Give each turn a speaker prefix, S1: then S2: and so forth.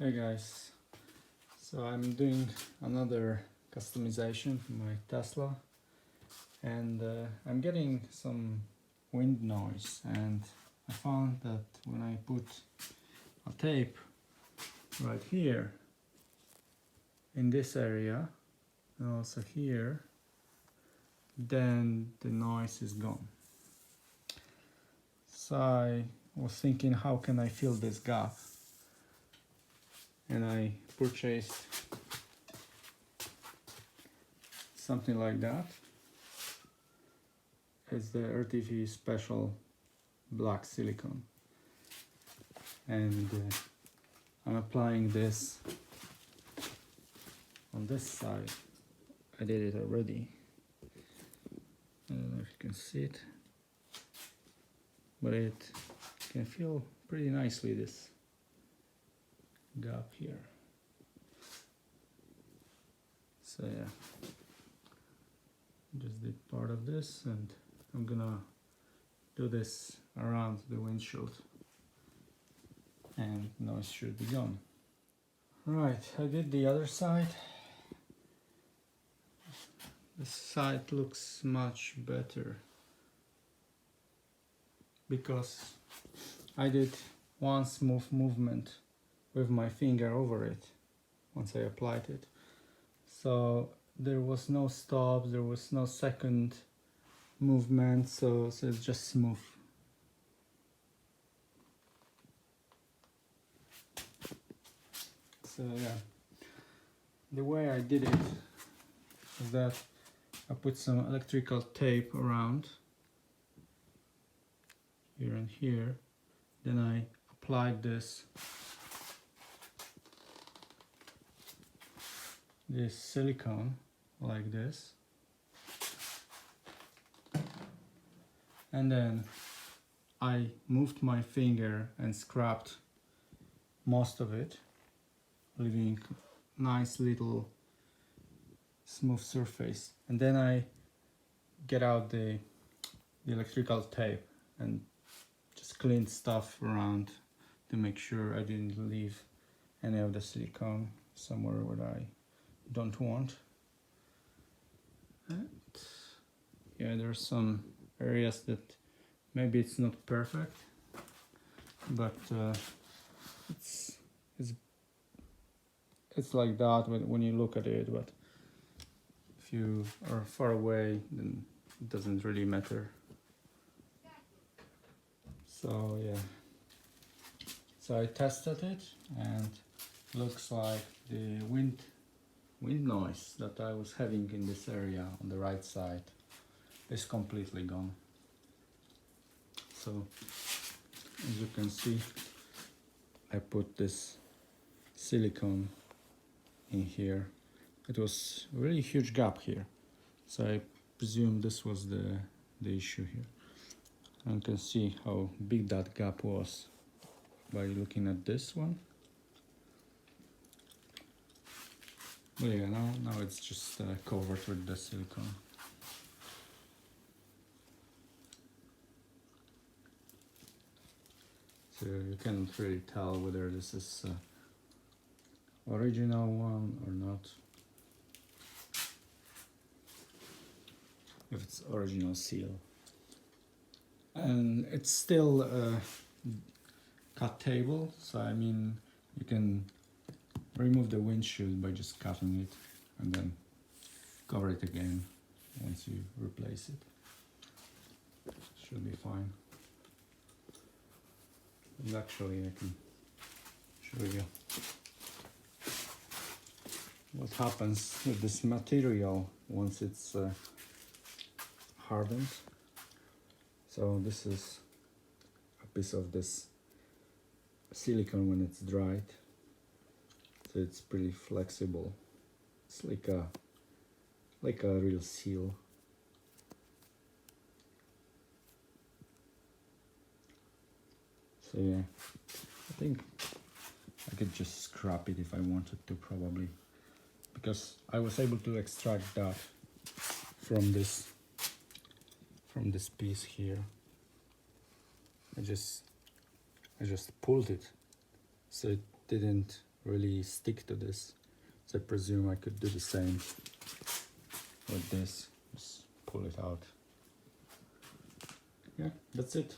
S1: Hey guys, so I'm doing another customization for my Tesla, and I'm getting some wind noise, and I found that when I put a tape right here in this area and also here, then the noise is gone. So I was thinking, how can I fill this gap? And I purchased something like that. It's the RTV special black silicone, and I'm applying this on this side. I did it already. I don't know if you can see it, but it can feel pretty nicely, this gap here. So yeah, just did part of this, and I'm gonna do this around the windshield, and noise should be gone. Right, I did the other side. This side looks much better because I did one smooth movement with my finger over it once I applied it. So there was no stops, there was no second movement, so it's just smooth. So yeah, the way I did it is that I put some electrical tape around here and here, then I applied this silicone like this, and then I moved my finger and scrubbed most of it, leaving nice little smooth surface. And then I get out the electrical tape and just cleaned stuff around to make sure I didn't leave any of the silicone somewhere where I don't want. And yeah, there are some areas that maybe it's not perfect, but it's like that when you look at it. But if you are far away, then it doesn't really matter. So yeah, so I tested it, and looks like the wind noise that I was having in this area on the right side is completely gone. So as you can see, I put this silicone in here. It was a really huge gap here, so I presume this was the issue here. And you can see how big that gap was by looking at this one. But yeah, now it's just covered with the silicone. So you can't really tell whether this is original one or not. If it's original seal. And it's still a cut table, so I mean you can remove the windshield by just cutting it and then cover it again once you replace it. Should be fine. And actually I can show you what happens with this material once it's hardened. So this is a piece of this silicone when it's dried. So it's pretty flexible. It's like a real seal. So yeah, I think I could just scrap it if I wanted to, probably, because I was able to extract that from this piece here. I just pulled it, so it didn't really stick to this. So I presume I could do the same with this. Just pull it out. Yeah, that's it.